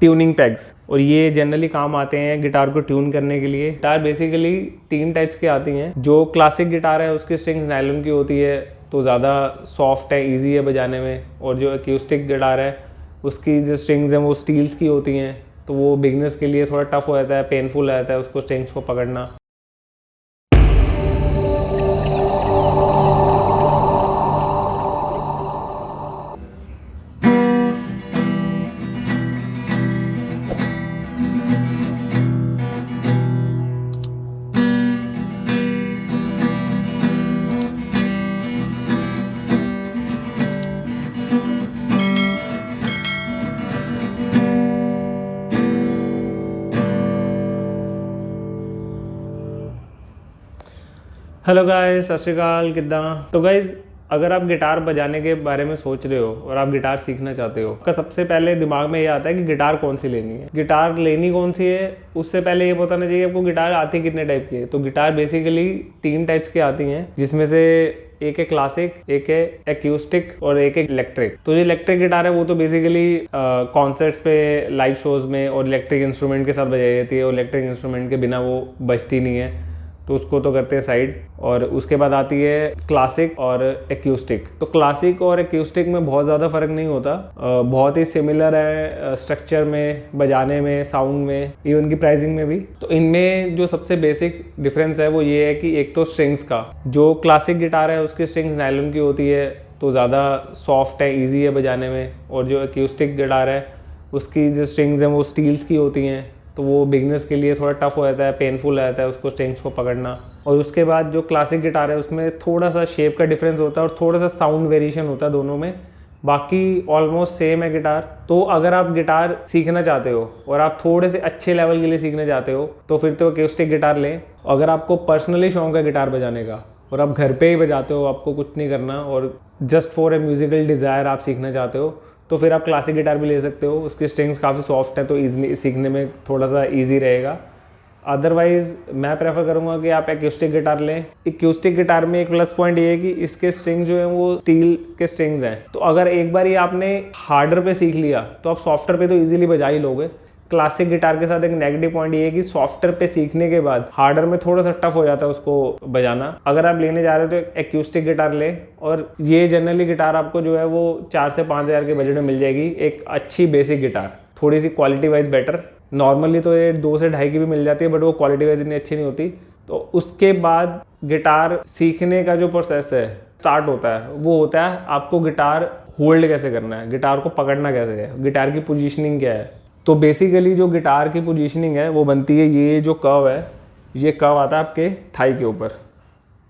Tuning पैग्स, और ये generally काम आते हैं गिटार को ट्यून करने के लिए। गिटार बेसिकली 3 टाइप्स की आती हैं। जो क्लासिक गिटार है उसकी स्ट्रिंग्स नायलॉन की होती है तो ज़्यादा सॉफ्ट है, इजी है बजाने में। और जो एक्यूस्टिक गिटार है उसकी जो स्ट्रिंग्स हैं वो स्टील्स की होती हैं, तो वो बिगनर्स के लिए थोड़ा टफ हो जाता है, पेनफुल हो जाता है उसको स्ट्रिंग्स को पकड़ना। हेलो गाइस, सत श्री अकाल, किद्दां। तो गाइस, अगर आप गिटार बजाने के बारे में सोच रहे हो और आप गिटार सीखना चाहते हो, आपका सबसे पहले दिमाग में ये आता है कि गिटार कौन सी लेनी है। गिटार लेनी कौन सी है, उससे पहले ये बताना चाहिए आपको गिटार आती कितने टाइप की है। तो गिटार बेसिकली 3 टाइप्स की आती हैं, जिसमें से एक है क्लासिक, एक है एक्यूस्टिक और एक है इलेक्ट्रिक। तो जो इलेक्ट्रिक गिटार है वो तो बेसिकली कॉन्सर्ट्स पे, लाइव शोज में और इलेक्ट्रिक इंस्ट्रूमेंट के साथ बजाई जाती है, और इलेक्ट्रिक इंस्ट्रूमेंट के बिना वो बजती नहीं है, तो उसको तो करते हैं साइड। और उसके बाद आती है क्लासिक और एक्यूस्टिक। तो क्लासिक और एक्यूस्टिक में बहुत ज़्यादा फ़र्क नहीं होता, बहुत ही सिमिलर है स्ट्रक्चर में, बजाने में, साउंड में, इवन की प्राइसिंग में भी। तो इनमें जो सबसे बेसिक डिफरेंस है वो ये है कि एक तो स्ट्रिंग्स का, जो क्लासिक गिटार है उसकी स्ट्रिंग्स नायलॉन की होती है तो ज़्यादा सॉफ्ट है, ईजी है बजाने में। और जो एक्यूस्टिक गिटार है उसकी जो स्ट्रिंग्स हैं वो स्टील्स की होती हैं, तो वो बिगनर्स के लिए थोड़ा टफ हो जाता है, पेनफुल हो जाता है उसको स्ट्रिंग्स को पकड़ना। और उसके बाद जो क्लासिक गिटार है उसमें थोड़ा सा शेप का डिफरेंस होता है और थोड़ा सा साउंड वेरिएशन होता है दोनों में, बाकी ऑलमोस्ट सेम है गिटार। तो अगर आप गिटार सीखना चाहते हो और आप थोड़े से अच्छे लेवल के लिए सीखना चाहते हो तो फिर तो एक्यूस्टिक गिटार लें। अगर आपको पर्सनली शौक है गिटार बजाने का और आप घर पे ही बजाते हो, आपको कुछ नहीं करना और just for a musical desire आप सीखना चाहते हो, तो फिर आप क्लासिक गिटार भी ले सकते हो। उसकी स्ट्रिंग्स काफ़ी सॉफ्ट है तो ईजी सीखने में थोड़ा सा ईजी रहेगा। अदरवाइज मैं प्रेफर करूंगा कि आप एक्यूस्टिक गिटार लें। एक्यूस्टिक गिटार में एक प्लस पॉइंट ये है कि इसके स्ट्रिंग्स जो हैं वो स्टील के स्ट्रिंग्स हैं, तो अगर एक बार ये आपने हार्डर पे सीख लिया तो आप सॉफ्टर पे तो ईजिली बजा ही लोगे। क्लासिक गिटार के साथ एक नेगेटिव पॉइंट ये है कि सॉफ्टर पे सीखने के बाद हार्डर में थोड़ा सा टफ हो जाता है उसको बजाना। अगर आप लेने जा रहे हो तो एक्यूस्टिक गिटार ले, और ये जनरली गिटार आपको जो है वो 4 से 5 हज़ार के बजट में मिल जाएगी। एक अच्छी बेसिक गिटार, थोड़ी सी क्वालिटी वाइज बेटर। नॉर्मली तो ये 2 से 2.5 की भी मिल जाती है, बट वो क्वालिटी वाइज इतनी अच्छी नहीं होती। तो उसके बाद गिटार सीखने का जो प्रोसेस है स्टार्ट होता है, वो होता है आपको गिटार होल्ड कैसे करना है, गिटार को पकड़ना कैसे है, गिटार की पोजीशनिंग क्या है। तो बेसिकली जो गिटार की पोजीशनिंग है वो बनती है, ये जो कर्व है, ये कर्व आता है आपके थाई के ऊपर,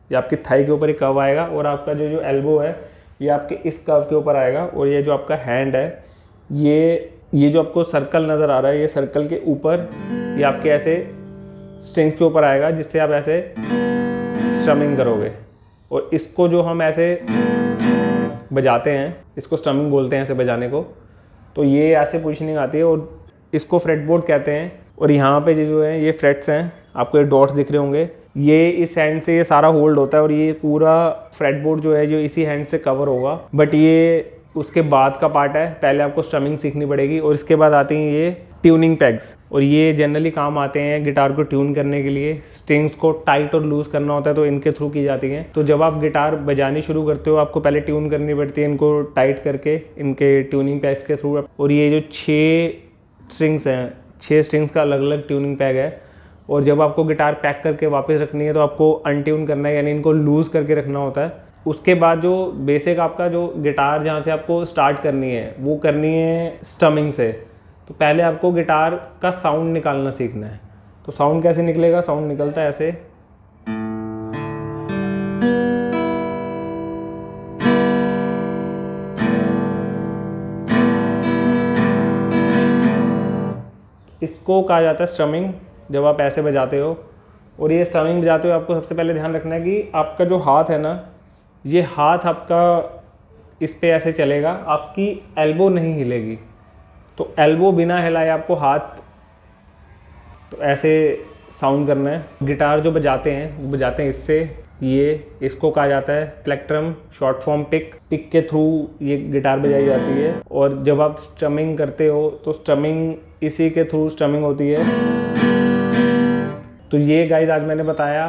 ये आपकी थाई के ऊपर एक कर्व आएगा, और आपका जो एल्बो है ये आपके इस कर्व के ऊपर आएगा, और ये जो आपका हैंड है, ये जो आपको सर्कल नज़र आ रहा है, ये सर्कल के ऊपर ये आपके ऐसे स्ट्रिंग्स के ऊपर आएगा, जिससे आप ऐसे स्ट्रमिंग करोगे। और इसको जो हम ऐसे बजाते हैं, इसको स्ट्रमिंग बोलते हैं ऐसे बजाने को। तो ये ऐसे पोजीशनिंग आती है और इसको फ्रेटबोर्ड कहते हैं। और यहाँ पे जो है ये फ्रेट्स हैं, आपको ये डॉट्स दिख रहे होंगे, ये इस हैंड से ये सारा होल्ड होता है, और ये पूरा फ्रेटबोर्ड जो है जो इसी हैंड से कवर होगा। बट ये उसके बाद का पार्ट है, पहले आपको स्ट्रमिंग सीखनी पड़ेगी। और इसके बाद आती हैं ये ट्यूनिंग पैग्स, और ये जनरली काम आते हैं गिटार को ट्यून करने के लिए। स्ट्रिंग्स को टाइट और लूज करना होता है तो इनके थ्रू की जाती हैं। तो जब आप गिटार बजानी शुरू करते हो आपको पहले ट्यून करनी पड़ती है इनको टाइट करके, इनके ट्यूनिंग पैग्स के थ्रू। और ये जो 6 स्ट्रिंग्स हैं, 6 स्ट्रिंग्स का अलग अलग ट्यूनिंग पैग है। और जब आपको गिटार पैक करके वापस रखनी है तो आपको अनट्यून करना है, यानी इनको लूज़ करके रखना होता है। उसके बाद जो बेसिक आपका जो गिटार जहाँ से आपको स्टार्ट करनी है वो करनी है स्टमिंग से। तो पहले आपको गिटार का साउंड निकालना सीखना है। तो साउंड कैसे निकलेगा, साउंड निकलता है ऐसे। इसको कहा जाता है स्ट्रमिंग, जब आप ऐसे बजाते हो। और ये स्ट्रमिंग बजाते हो आपको सबसे पहले ध्यान रखना है कि आपका जो हाथ है ना, ये हाथ आपका इस पे ऐसे चलेगा, आपकी एल्बो नहीं हिलेगी। तो एल्बो बिना हिलाए आपको हाथ तो ऐसे साउंड करना है। गिटार जो बजाते हैं वो बजाते हैं इससे, ये इसको कहा जाता है plectrum, short form pick. Pick के थ्रू ये गिटार बजाई जाती है और जब आप स्ट्रमिंग करते हो तो स्ट्रमिंग इसी के थ्रू स्ट्रमिंग होती है। तो ये गाइज आज मैंने बताया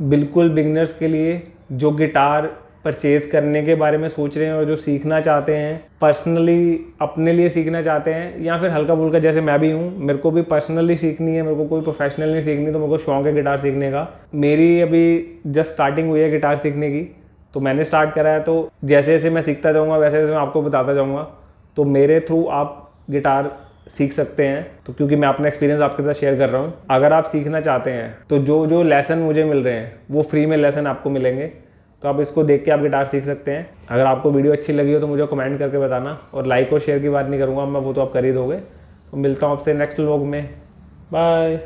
बिल्कुल बिगनर्स के लिए जो गिटार परचेज़ करने के बारे में सोच रहे हैं और जो सीखना चाहते हैं, पर्सनली अपने लिए सीखना चाहते हैं, या फिर हल्का फुल्का जैसे मैं भी हूँ, मेरे को भी पर्सनली सीखनी है, मेरे को कोई प्रोफेशनल नहीं सीखनी, तो मेरे को शौक है गिटार सीखने का। मेरी अभी जस्ट स्टार्टिंग हुई है गिटार सीखने की, तो मैंने स्टार्ट करा है, तो जैसे जैसे मैं सीखता जाऊँगा वैसे वैसे मैं आपको बताता जाऊँगा। तो मेरे थ्रू आप गिटार सीख सकते हैं, तो क्योंकि मैं अपना एक्सपीरियंस आपके साथ शेयर कर रहा हूँ। अगर आप सीखना चाहते हैं तो जो जो लेसन मुझे मिल रहे हैं वो फ्री में लेसन आपको मिलेंगे, तो आप इसको देख के आप गिटार सीख सकते हैं। अगर आपको वीडियो अच्छी लगी हो तो मुझे कमेंट करके बताना, और लाइक और शेयर की बात नहीं करूँगा मैं, वो तो आप कर ही दोगे। तो मिलता हूँ आपसे नेक्स्ट व्लॉग में। बाय।